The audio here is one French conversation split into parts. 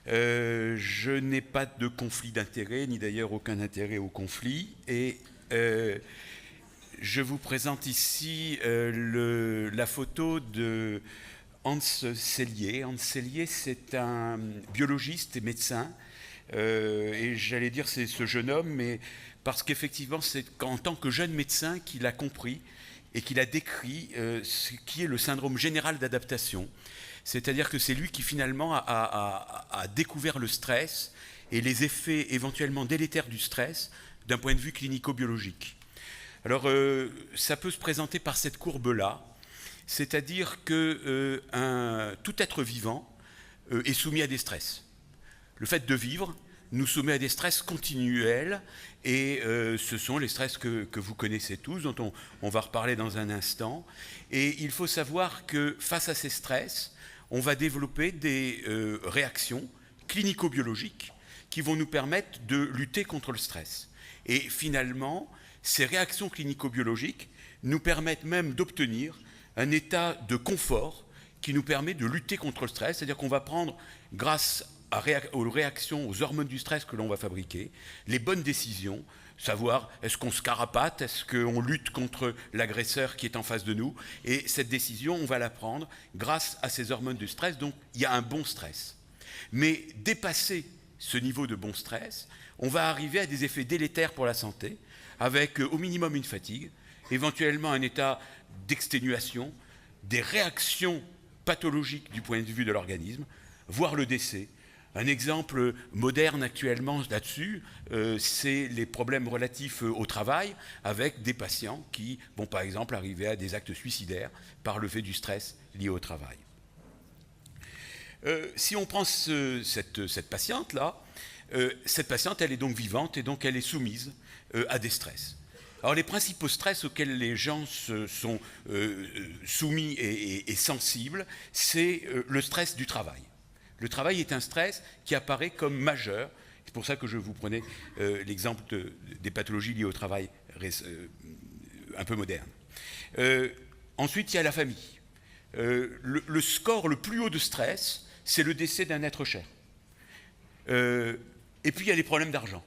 Je n'ai pas de conflit d'intérêt, ni d'ailleurs aucun intérêt au conflit. Et je vous présente ici la photo de Hans Selye. Hans Selye, c'est un biologiste et médecin. Et j'allais dire c'est ce jeune homme, mais parce qu'effectivement c'est en tant que jeune médecin qu'il a compris et qu'il a décrit ce qui est le syndrome général d'adaptation. C'est-à-dire que c'est lui qui finalement a découvert le stress et les effets éventuellement délétères du stress d'un point de vue clinico-biologique. Alors ça peut se présenter par cette courbe-là, c'est-à-dire que tout être vivant est soumis à des stress. Le fait de vivre nous soumet à des stress continuels et ce sont les stress que vous connaissez tous, dont on va reparler dans un instant. Et il faut savoir que face à ces stress, on va développer des réactions clinico-biologiques qui vont nous permettre de lutter contre le stress. Et finalement, ces réactions clinico-biologiques nous permettent même d'obtenir un état de confort qui nous permet de lutter contre le stress, c'est-à-dire qu'on va prendre, grâce aux réactions, aux hormones du stress que l'on va fabriquer, les bonnes décisions, savoir est-ce qu'on se carapate, est-ce qu'on lutte contre l'agresseur qui est en face de nous, et cette décision, on va la prendre grâce à ces hormones du stress, donc il y a un bon stress. Mais dépasser ce niveau de bon stress, on va arriver à des effets délétères pour la santé, avec au minimum une fatigue, éventuellement un état d'exténuation, des réactions pathologiques du point de vue de l'organisme, voire le décès. Un exemple moderne actuellement là-dessus, c'est les problèmes relatifs au travail, avec des patients qui vont par exemple arriver à des actes suicidaires par le fait du stress lié au travail. Si on prend cette patiente-là, cette patiente, elle est donc vivante et donc elle est soumise à des stress. Alors les principaux stress auxquels les gens sont soumis et sensibles, c'est le stress du travail. Le travail est un stress qui apparaît comme majeur. C'est pour ça que je vous prenais l'exemple des pathologies liées au travail un peu moderne. Ensuite, il y a la famille. Le score le plus haut de stress, c'est le décès d'un être cher. Et puis, il y a les problèmes d'argent.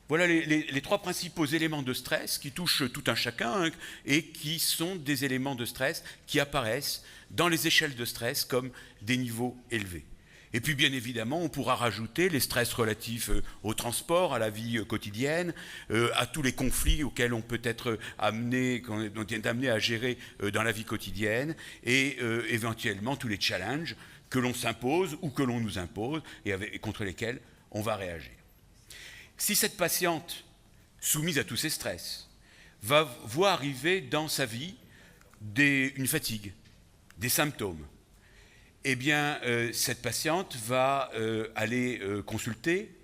Voilà les trois principaux éléments de stress qui touchent tout un chacun hein, et qui sont des éléments de stress qui apparaissent dans les échelles de stress comme des niveaux élevés. Et puis bien évidemment, on pourra rajouter les stress relatifs au transport, à la vie quotidienne, à tous les conflits auxquels on peut être amené, dont on est amené à gérer dans la vie quotidienne, et éventuellement tous les challenges que l'on s'impose ou que l'on nous impose et contre lesquels on va réagir. Si cette patiente, soumise à tous ces stress, va voir arriver dans sa vie une fatigue, des symptômes, eh bien, cette patiente va aller consulter,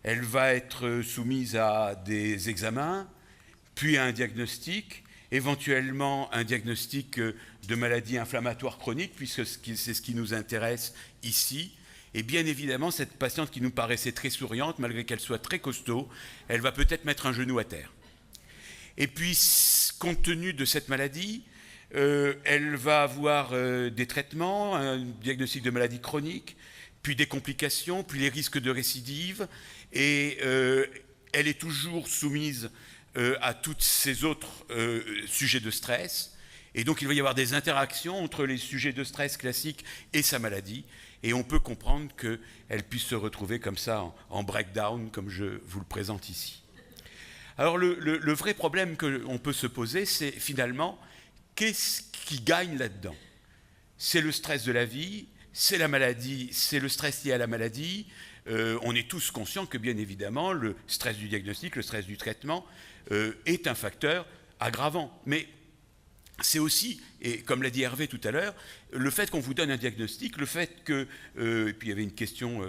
elle va être soumise à des examens, puis à un diagnostic, éventuellement un diagnostic de maladie inflammatoire chronique, puisque c'est ce qui nous intéresse ici. Et bien évidemment, cette patiente qui nous paraissait très souriante, malgré qu'elle soit très costaud, elle va peut-être mettre un genou à terre. Et puis, compte tenu de cette maladie, elle va avoir des traitements, un diagnostic de maladie chronique, puis des complications, puis les risques de récidive, et elle est toujours soumise à tous ces autres sujets de stress, et donc il va y avoir des interactions entre les sujets de stress classiques et sa maladie, et on peut comprendre qu'elle puisse se retrouver comme ça en breakdown, comme je vous le présente ici. Alors le vrai problème qu'on peut se poser, c'est finalement, qu'est-ce qui gagne là-dedans? C'est le stress de la vie, c'est la maladie, c'est le stress lié à la maladie. On est tous conscients que, bien évidemment, le stress du diagnostic, le stress du traitement est un facteur aggravant. Mais c'est aussi, et comme l'a dit Hervé tout à l'heure, le fait qu'on vous donne un diagnostic, le fait que, et puis il y avait une question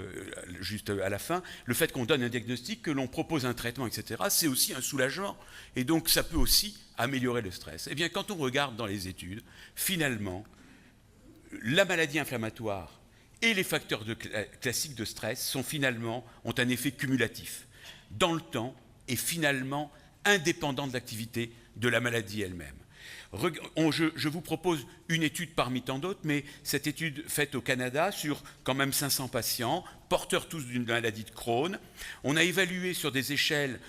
juste à la fin, le fait qu'on donne un diagnostic, que l'on propose un traitement, etc., c'est aussi un soulagement. Et donc ça peut aussi améliorer le stress. Eh bien, quand on regarde dans les études, finalement, la maladie inflammatoire et les facteurs classiques de stress ont un effet cumulatif dans le temps et finalement indépendant de l'activité de la maladie elle-même. Je vous propose une étude parmi tant d'autres, mais cette étude faite au Canada sur quand même 500 patients, porteurs tous d'une maladie de Crohn. On a évalué sur des échelles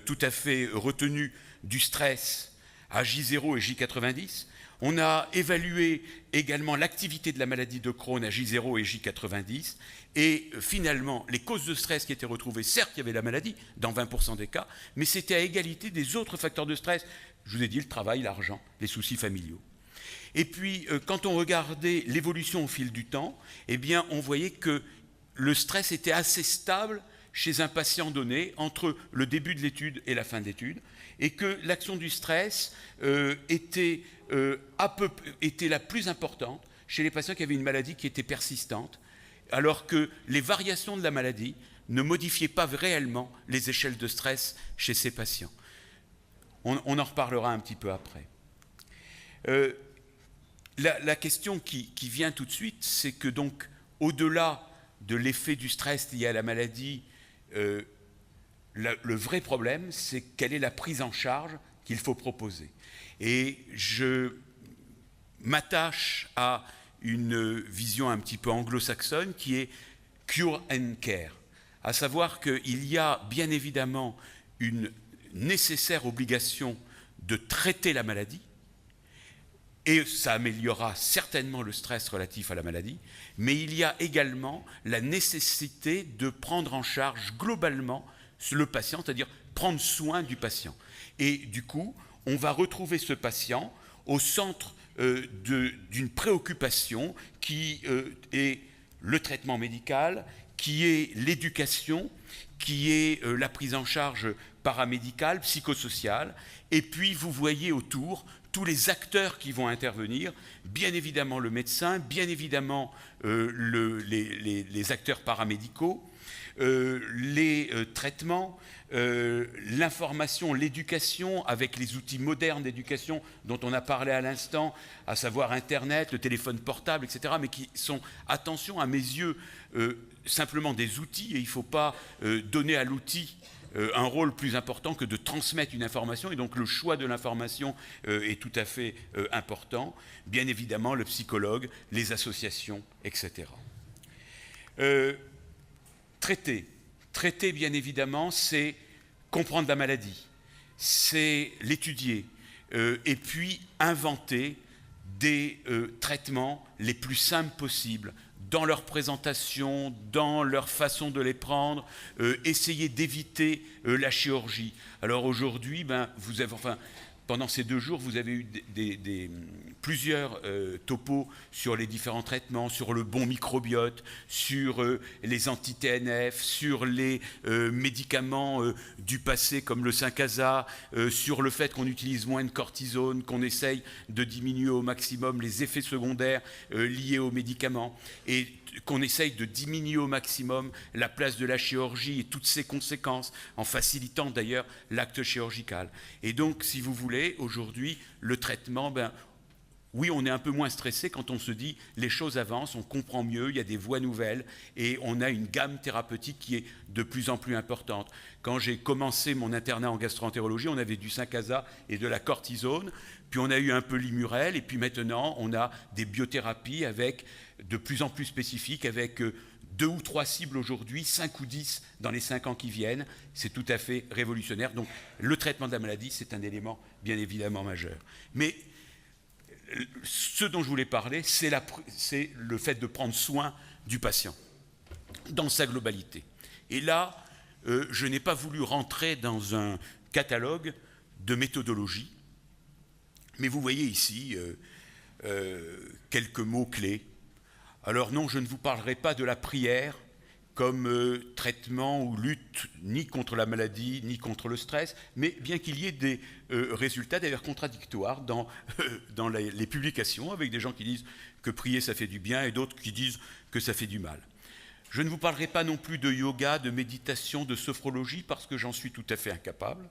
tout à fait retenues du stress à J0 et J90. On a évalué également l'activité de la maladie de Crohn à J0 et J90. Et finalement, les causes de stress qui étaient retrouvées, certes, il y avait la maladie dans 20% des cas, mais c'était à égalité des autres facteurs de stress. Je vous ai dit le travail, l'argent, les soucis familiaux. Et puis, quand on regardait l'évolution au fil du temps, eh bien, on voyait que le stress était assez stable chez un patient donné entre le début de l'étude et la fin de l'étude, et que l'action du stress était la plus importante chez les patients qui avaient une maladie qui était persistante, alors que les variations de la maladie ne modifiaient pas réellement les échelles de stress chez ces patients. On en reparlera un petit peu après. La question qui vient tout de suite, c'est que donc, au-delà de l'effet du stress lié à la maladie, le vrai problème, c'est quelle est la prise en charge qu'il faut proposer. Et je m'attache à une vision un petit peu anglo-saxonne qui est cure and care, à savoir qu'il y a bien évidemment une nécessaire obligation de traiter la maladie, et ça améliorera certainement le stress relatif à la maladie, mais il y a également la nécessité de prendre en charge globalement le patient, c'est-à-dire prendre soin du patient. Et du coup, on va retrouver ce patient au centre d'une préoccupation qui est le traitement médical, qui est l'éducation, qui est la prise en charge paramédicale, psychosociale, et puis vous voyez autour tous les acteurs qui vont intervenir, bien évidemment le médecin, bien évidemment les acteurs paramédicaux, les traitements, l'information, l'éducation, avec les outils modernes d'éducation dont on a parlé à l'instant, à savoir Internet, le téléphone portable, etc., mais qui sont, attention, à mes yeux, simplement des outils, et il ne faut pas donner à l'outil un rôle plus important que de transmettre une information, et donc le choix de l'information est tout à fait important. Bien évidemment, le psychologue, les associations, etc. Traiter, bien évidemment, c'est comprendre la maladie, c'est l'étudier, et puis inventer des traitements les plus simples possibles, dans leur présentation, dans leur façon de les prendre, essayer d'éviter la chirurgie. Alors aujourd'hui, pendant ces 2 jours, vous avez eu plusieurs topos sur les différents traitements, sur le bon microbiote, sur les anti-TNF, sur les médicaments du passé comme le Syncasa, sur le fait qu'on utilise moins de cortisone, qu'on essaye de diminuer au maximum les effets secondaires liés aux médicaments, et qu'on essaye de diminuer au maximum la place de la chirurgie et toutes ses conséquences, en facilitant d'ailleurs l'acte chirurgical. Et donc, si vous voulez, aujourd'hui, le traitement, oui, on est un peu moins stressé quand on se dit les choses avancent, on comprend mieux, il y a des voies nouvelles et on a une gamme thérapeutique qui est de plus en plus importante. Quand j'ai commencé mon internat en gastroentérologie, on avait du Syncasa et de la cortisone, puis on a eu un peu l'Immurel, et puis maintenant on a des biothérapies avec de plus en plus spécifiques, avec 2 ou 3 cibles aujourd'hui, 5 ou 10 dans les 5 ans qui viennent. C'est tout à fait révolutionnaire. Donc le traitement de la maladie, c'est un élément bien évidemment majeur. Mais ce dont je voulais parler, c'est le fait de prendre soin du patient dans sa globalité. Et là, je n'ai pas voulu rentrer dans un catalogue de méthodologie, mais vous voyez ici quelques mots-clés. Alors non, je ne vous parlerai pas de la prière comme traitement ou lutte ni contre la maladie, ni contre le stress, mais bien qu'il y ait des résultats d'ailleurs contradictoires dans les publications, avec des gens qui disent que prier ça fait du bien et d'autres qui disent que ça fait du mal. Je ne vous parlerai pas non plus de yoga, de méditation, de sophrologie, parce que j'en suis tout à fait incapable.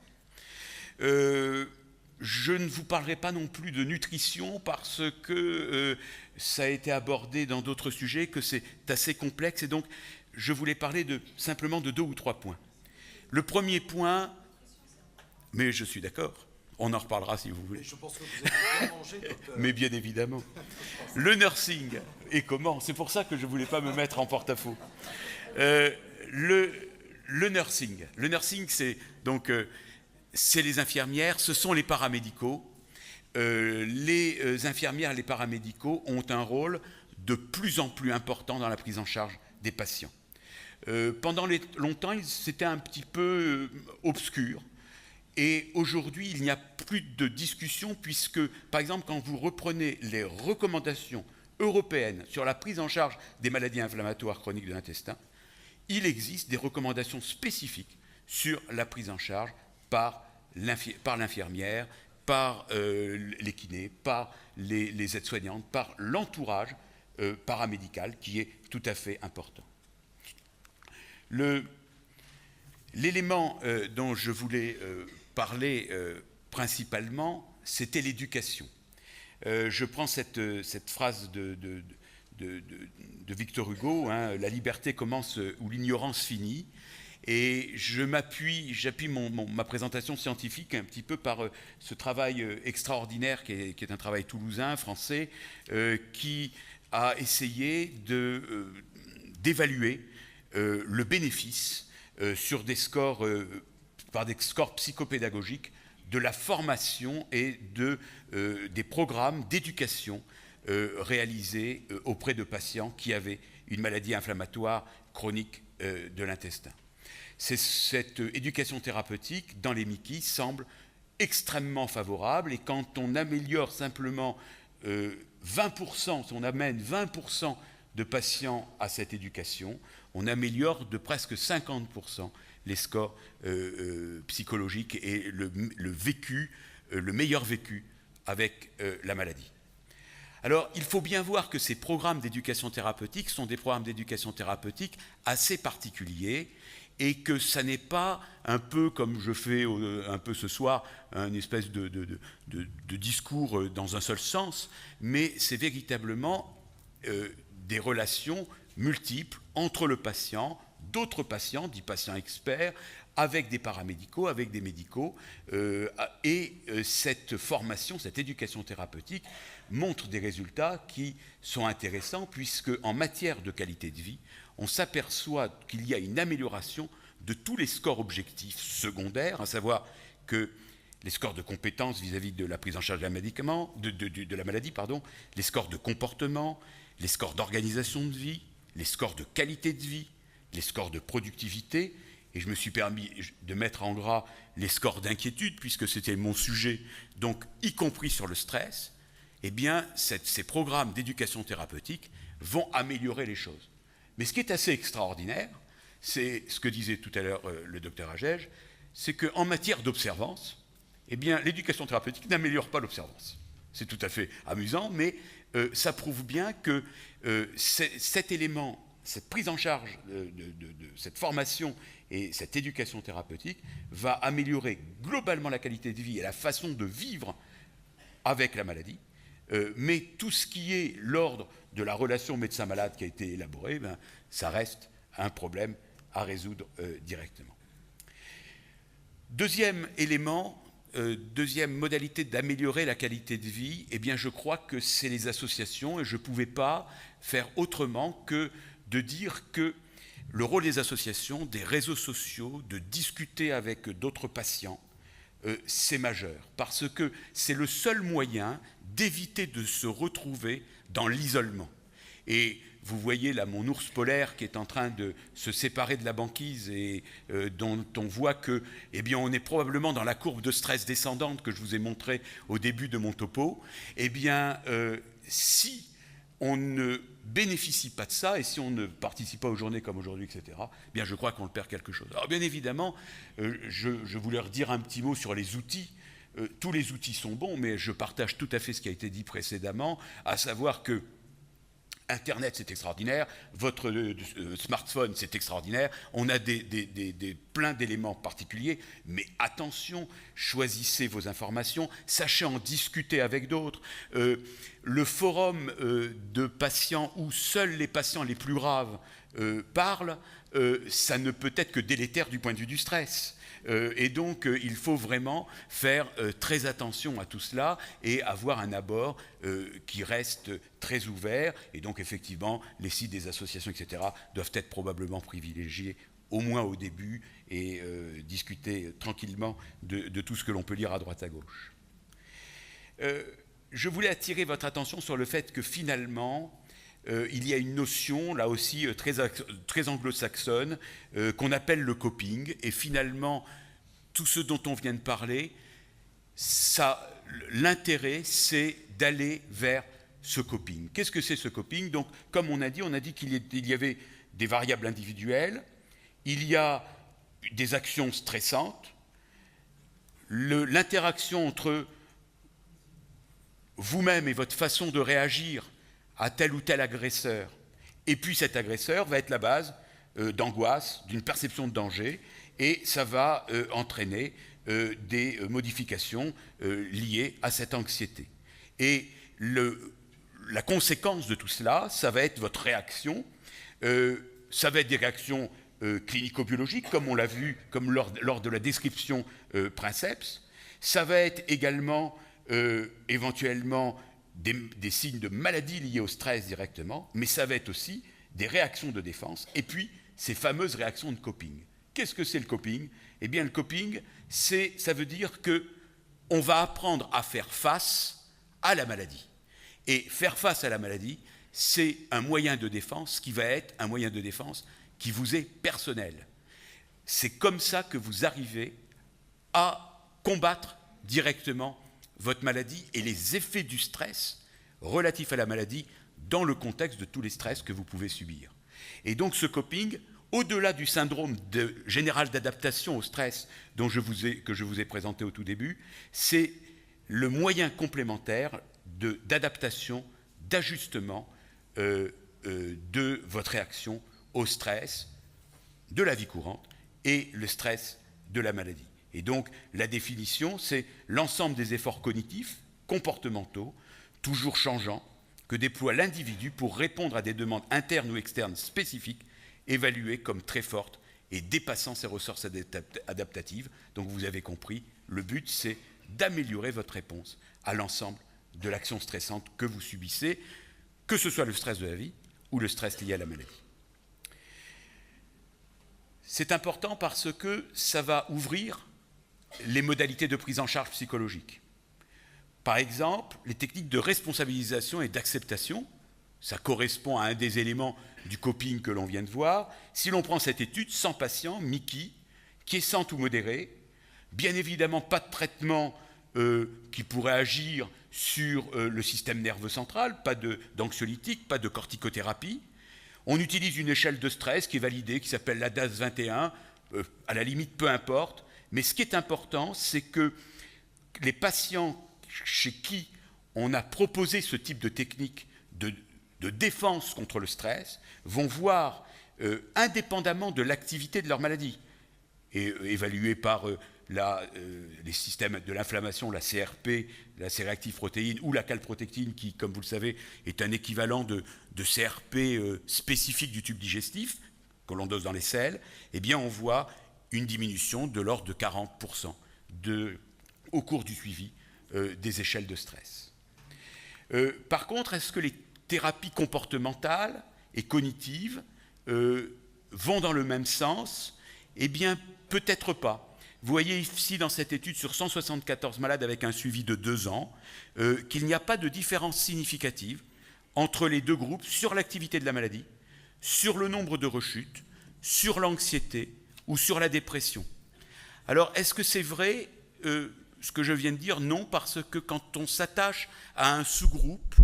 Je ne vous parlerai pas non plus de nutrition, parce que ça a été abordé dans d'autres sujets, que c'est assez complexe, et donc je voulais parler simplement de 2 ou 3 points. Le premier point, mais je suis d'accord, On en reparlera si vous voulez. Je pense que vous avez bien mangé, docteur. Mais bien évidemment. Le nursing, et comment? C'est pour ça que je ne voulais pas me mettre en porte-à-faux. Le nursing, c'est donc c'est les infirmières, ce sont les paramédicaux. Les infirmières et les paramédicaux ont un rôle de plus en plus important dans la prise en charge des patients. Pendant longtemps, c'était un petit peu obscur. Et aujourd'hui, il n'y a plus de discussion puisque, par exemple, quand vous reprenez les recommandations européennes sur la prise en charge des maladies inflammatoires chroniques de l'intestin, il existe des recommandations spécifiques sur la prise en charge par l'infirmière, par les kinés, par les aides-soignantes, par l'entourage paramédical qui est tout à fait important. L'élément dont je voulais parler principalement, c'était l'éducation. Je prends cette phrase de Victor Hugo, hein, « La liberté commence où l'ignorance finit », et j'appuie ma présentation scientifique un petit peu par ce travail extraordinaire qui est un travail toulousain, français, qui a essayé d'évaluer le bénéfice sur des scores, par des scores psychopédagogiques de la formation et des programmes d'éducation réalisés auprès de patients qui avaient une maladie inflammatoire chronique de l'intestin. Cette éducation thérapeutique dans les MICI semble extrêmement favorable, et quand on améliore simplement 20%, si on amène 20% de patients à cette éducation, on améliore de presque 50% les scores psychologiques et le meilleur vécu avec la maladie. Alors, il faut bien voir que ces programmes d'éducation thérapeutique sont des programmes d'éducation thérapeutique assez particuliers, et que ça n'est pas un peu comme je fais un peu ce soir, une espèce de discours dans un seul sens, mais c'est véritablement des relations multiples entre le patient, d'autres patients, dits patients experts, avec des paramédicaux, avec des médicaux, et cette formation, cette éducation thérapeutique montre des résultats qui sont intéressants, puisque en matière de qualité de vie, on s'aperçoit qu'il y a une amélioration de tous les scores objectifs secondaires, à savoir que les scores de compétences vis-à-vis de la prise en charge de la maladie, les scores de comportement, les scores d'organisation de vie, les scores de qualité de vie, les scores de productivité, et je me suis permis de mettre en gras les scores d'inquiétude, puisque c'était mon sujet, donc y compris sur le stress. Eh bien, ces programmes d'éducation thérapeutique vont améliorer les choses. Mais ce qui est assez extraordinaire, c'est ce que disait tout à l'heure le docteur Agege, c'est qu'en matière d'observance, eh bien, l'éducation thérapeutique n'améliore pas l'observance. C'est tout à fait amusant, mais ça prouve bien que cet élément, cette prise en charge de cette formation et cette éducation thérapeutique va améliorer globalement la qualité de vie et la façon de vivre avec la maladie. Mais tout ce qui est l'ordre de la relation médecin-malade qui a été élaborée, ça reste un problème à résoudre directement. Deuxième élément, deuxième modalité d'améliorer la qualité de vie, eh bien je crois que c'est les associations, et je ne pouvais pas faire autrement que de dire que le rôle des associations, des réseaux sociaux, de discuter avec d'autres patients, c'est majeur, parce que c'est le seul moyen d'éviter de se retrouver dans l'isolement. Et vous voyez là mon ours polaire qui est en train de se séparer de la banquise et dont on voit que, eh bien, on est probablement dans la courbe de stress descendante que je vous ai montrée au début de mon topo. Eh bien, si on ne bénéficie pas de ça, et si on ne participe pas aux journées comme aujourd'hui, etc., eh bien je crois qu'on le perd quelque chose. Alors bien évidemment, je voulais redire un petit mot sur les outils. Tous les outils sont bons, mais je partage tout à fait ce qui a été dit précédemment, à savoir que Internet, c'est extraordinaire, votre smartphone, c'est extraordinaire, on a plein d'éléments particuliers, mais attention, choisissez vos informations, sachez en discuter avec d'autres. Le forum de patients où seuls les patients les plus graves parle, ça ne peut être que délétère du point de vue du stress. Et donc, il faut vraiment faire très attention à tout cela et avoir un abord qui reste très ouvert. Et donc, effectivement, les sites des associations, etc., doivent être probablement privilégiés, au moins au début, et discuter tranquillement de tout ce que l'on peut lire à droite à gauche. Je voulais attirer votre attention sur le fait que finalement, il y a une notion, là aussi très anglo-saxonne, qu'on appelle le coping. Et finalement, tout ce dont on vient de parler, l'intérêt, c'est d'aller vers ce coping. Qu'est-ce que c'est ce coping? Donc, comme on a dit qu'il y avait des variables individuelles, il y a des actions stressantes, l'interaction entre vous-même et votre façon de réagir à tel ou tel agresseur, et puis cet agresseur va être la base d'angoisse, d'une perception de danger, et ça va entraîner des modifications liées à cette anxiété. Et la conséquence de tout cela, ça va être votre réaction, ça va être des réactions clinico-biologiques, comme on l'a vu comme lors de la description Princeps, ça va être également éventuellement des signes de maladie liés au stress directement, mais ça va être aussi des réactions de défense, et puis ces fameuses réactions de coping. Qu'est-ce que c'est le coping? Eh bien, le coping, ça veut dire qu'on va apprendre à faire face à la maladie. Et faire face à la maladie, c'est un moyen de défense qui va être un moyen de défense qui vous est personnel. C'est comme ça que vous arrivez à combattre directement votre maladie et les effets du stress relatifs à la maladie dans le contexte de tous les stress que vous pouvez subir. Et donc ce coping, au-delà du syndrome général d'adaptation au stress que je vous ai présenté au tout début, c'est le moyen complémentaire d'adaptation, d'ajustement de votre réaction au stress de la vie courante et le stress de la maladie. Et donc, la définition, c'est l'ensemble des efforts cognitifs, comportementaux, toujours changeants, que déploie l'individu pour répondre à des demandes internes ou externes spécifiques, évaluées comme très fortes et dépassant ses ressources adaptatives. Donc, vous avez compris, le but, c'est d'améliorer votre réponse à l'ensemble de l'action stressante que vous subissez, que ce soit le stress de la vie ou le stress lié à la maladie. C'est important parce que ça va ouvrir les modalités de prise en charge psychologique. Par exemple, les techniques de responsabilisation et d'acceptation, ça correspond à un des éléments du coping que l'on vient de voir. Si l'on prend cette étude, 100 patients, Mickey, quiescentes ou modérés, bien évidemment pas de traitement qui pourrait agir sur le système nerveux central, pas d'anxiolytique, pas de corticothérapie. On utilise une échelle de stress qui est validée, qui s'appelle la DAS 21, à la limite peu importe. Mais ce qui est important, c'est que les patients chez qui on a proposé ce type de technique de défense contre le stress vont voir, indépendamment de l'activité de leur maladie, et évaluée par les systèmes de l'inflammation, la CRP, la C-réactive protéine, ou la calprotectine, qui, comme vous le savez, est un équivalent de CRP spécifique du tube digestif, que l'on dose dans les selles, eh bien on voit une diminution de l'ordre de 40% au cours du suivi des échelles de stress. Par contre, est-ce que les thérapies comportementales et cognitives vont dans le même sens? Eh bien, peut-être pas. Vous voyez ici dans cette étude sur 174 malades avec un suivi de 2 ans qu'il n'y a pas de différence significative entre les deux groupes sur l'activité de la maladie, sur le nombre de rechutes, sur l'anxiété ou sur la dépression. Alors, est-ce que c'est vrai ce que je viens de dire? Non, parce que quand on s'attache à un sous-groupe,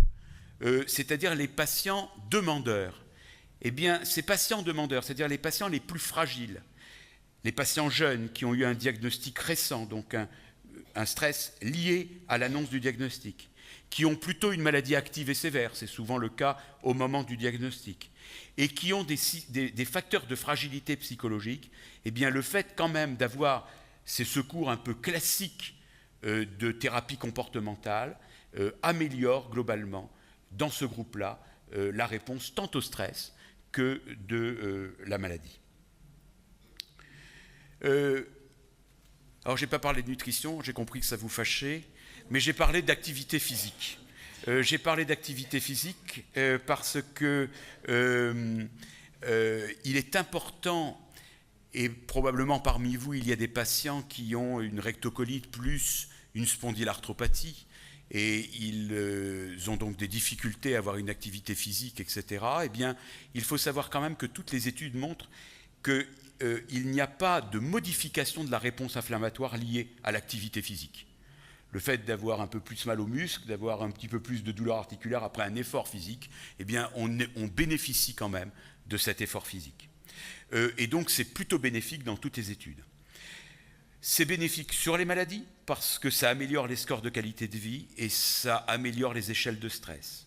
c'est-à-dire les patients demandeurs, eh bien, ces patients demandeurs, c'est-à-dire les patients les plus fragiles, les patients jeunes qui ont eu un diagnostic récent, donc un stress lié à l'annonce du diagnostic, qui ont plutôt une maladie active et sévère, c'est souvent le cas au moment du diagnostic, et qui ont des facteurs de fragilité psychologique, eh bien le fait quand même d'avoir ces secours un peu classiques de thérapie comportementale améliore globalement dans ce groupe-là la réponse tant au stress que de la maladie. Alors, je n'ai pas parlé de nutrition, j'ai compris que ça vous fâchait, mais j'ai parlé d'activité physique. J'ai parlé d'activité physique parce que il est important, et probablement parmi vous, il y a des patients qui ont une rectocolite plus une spondylarthropathie, et ils ont donc des difficultés à avoir une activité physique, etc. Eh bien, il faut savoir quand même que toutes les études montrent qu'il n'y a pas de modification de la réponse inflammatoire liée à l'activité physique. Le fait d'avoir un peu plus mal aux muscles, d'avoir un petit peu plus de douleur articulaire après un effort physique, eh bien, on bénéficie quand même de cet effort physique. Et donc, c'est plutôt bénéfique dans toutes les études. C'est bénéfique sur les maladies parce que ça améliore les scores de qualité de vie et ça améliore les échelles de stress.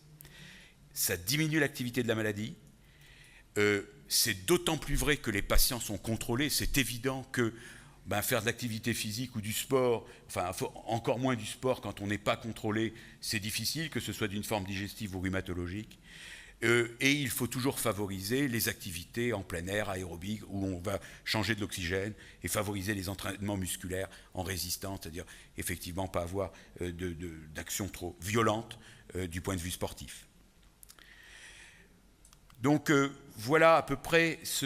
Ça diminue l'activité de la maladie. C'est d'autant plus vrai que les patients sont contrôlés. C'est évident que faire de l'activité physique ou du sport, enfin encore moins du sport quand on n'est pas contrôlé, c'est difficile, que ce soit d'une forme digestive ou rhumatologique. Et il faut toujours favoriser les activités en plein air, aérobiques, où on va changer de l'oxygène, et favoriser les entraînements musculaires en résistance, c'est-à-dire effectivement pas avoir d'action trop violente du point de vue sportif. Donc voilà à peu près ce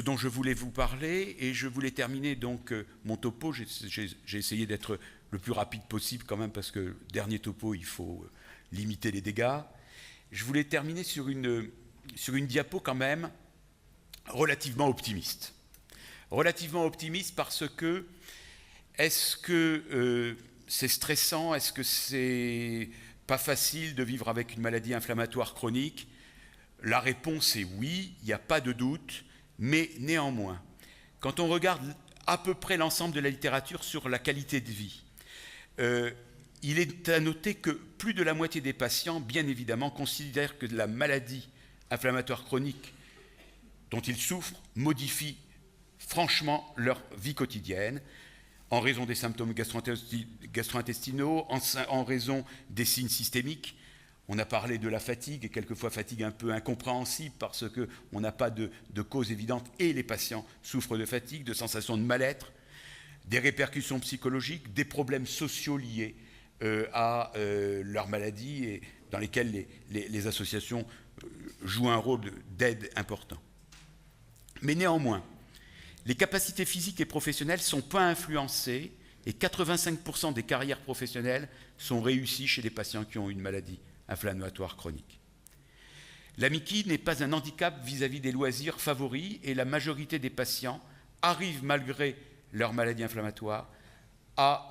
dont je voulais vous parler, et je voulais terminer donc mon topo. J'ai essayé d'être le plus rapide possible quand même, parce que dernier topo, il faut limiter les dégâts. Je voulais terminer sur une diapo quand même relativement optimiste. Relativement optimiste parce que, est-ce que c'est stressant? Est-ce que c'est pas facile de vivre avec une maladie inflammatoire chronique? La réponse est oui, il n'y a pas de doute, mais néanmoins, quand on regarde à peu près l'ensemble de la littérature sur la qualité de vie, il est à noter que plus de la moitié des patients, bien évidemment, considèrent que la maladie inflammatoire chronique dont ils souffrent modifie franchement leur vie quotidienne, en raison des symptômes gastro-intestinaux, en raison des signes systémiques. On a parlé de la fatigue, et quelquefois fatigue un peu incompréhensible parce qu'on n'a pas de cause évidente, et les patients souffrent de fatigue, de sensations de mal-être, des répercussions psychologiques, des problèmes sociaux liés à leur maladie, et dans lesquels les associations jouent un rôle d'aide important. Mais néanmoins, les capacités physiques et professionnelles ne sont pas influencées, et 85% des carrières professionnelles sont réussies chez les patients qui ont une maladie inflammatoire chronique. La MICI n'est pas un handicap vis-à-vis des loisirs favoris, et la majorité des patients arrivent, malgré leur maladie inflammatoire, à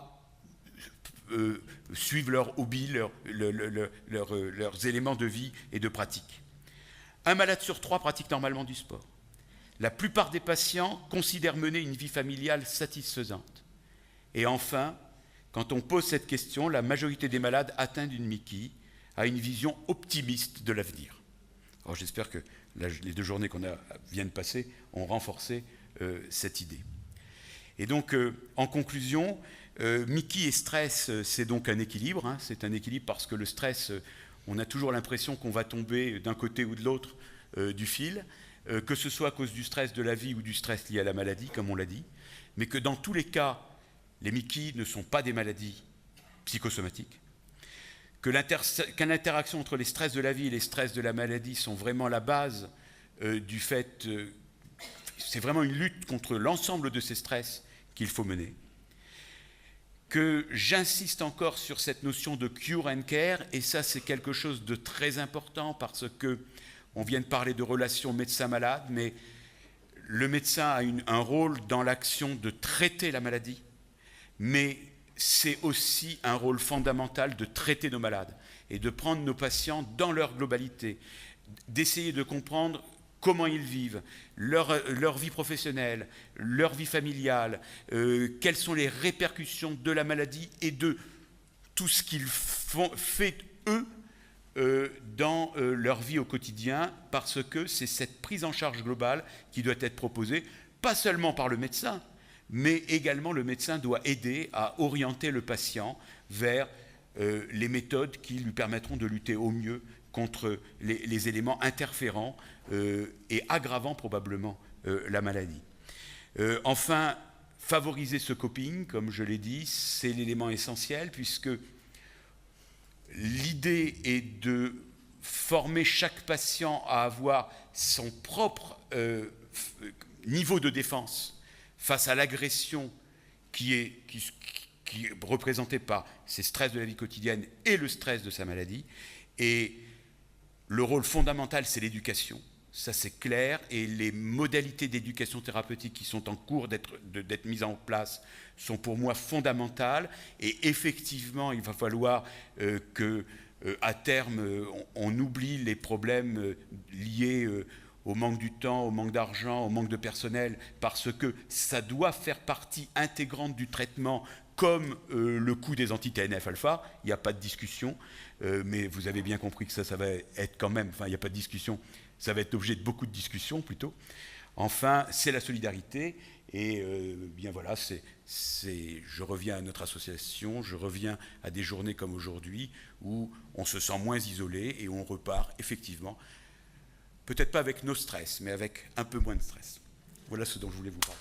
suivent leurs hobbies, leurs éléments de vie et de pratique. Un malade sur 3 pratique normalement du sport. La plupart des patients considèrent mener une vie familiale satisfaisante. Et enfin, quand on pose cette question, la majorité des malades atteints d'une MICI a une vision optimiste de l'avenir. Alors j'espère que les 2 journées qu'on vient de passer ont renforcé cette idée. Et donc, en conclusion, MICI et stress, c'est donc un équilibre. Hein, c'est un équilibre parce que le stress, on a toujours l'impression qu'on va tomber d'un côté ou de l'autre du fil, que ce soit à cause du stress de la vie ou du stress lié à la maladie, comme on l'a dit, mais que dans tous les cas, les MICI ne sont pas des maladies psychosomatiques, qu'une interaction entre les stress de la vie et les stress de la maladie sont vraiment la base du fait... c'est vraiment une lutte contre l'ensemble de ces stress qu'il faut mener. Que j'insiste encore sur cette notion de cure and care, et ça c'est quelque chose de très important parce que on vient de parler de relations médecin-malade, mais le médecin a un rôle dans l'action de traiter la maladie, mais c'est aussi un rôle fondamental de traiter nos malades et de prendre nos patients dans leur globalité, d'essayer de comprendre comment ils vivent, leur vie professionnelle, leur vie familiale, quelles sont les répercussions de la maladie et de tout ce qu'ils font, eux, dans leur vie au quotidien, parce que c'est cette prise en charge globale qui doit être proposée, pas seulement par le médecin, mais également le médecin doit aider à orienter le patient vers les méthodes qui lui permettront de lutter au mieux contre les éléments interférents et aggravant probablement la maladie. Enfin, favoriser ce coping, comme je l'ai dit, c'est l'élément essentiel, puisque l'idée est de former chaque patient à avoir son propre niveau de défense face à l'agression qui est représentée par ses stress de la vie quotidienne et le stress de sa maladie. Et le rôle fondamental, c'est l'éducation. Ça, c'est clair. Et les modalités d'éducation thérapeutique qui sont en cours d'être mises en place sont pour moi fondamentales. Et effectivement, il va falloir qu'à terme, on oublie les problèmes liés au manque du temps, au manque d'argent, au manque de personnel, parce que ça doit faire partie intégrante du traitement, comme le coût des anti-TNF-alpha. Il n'y a pas de discussion, mais vous avez bien compris que ça va être quand même, enfin il n'y a pas de discussion, ça va être l'objet de beaucoup de discussions plutôt. Enfin, c'est la solidarité, et bien voilà, je reviens à notre association, je reviens à des journées comme aujourd'hui, où on se sent moins isolé, et où on repart effectivement, peut-être pas avec nos stress, mais avec un peu moins de stress. Voilà ce dont je voulais vous parler.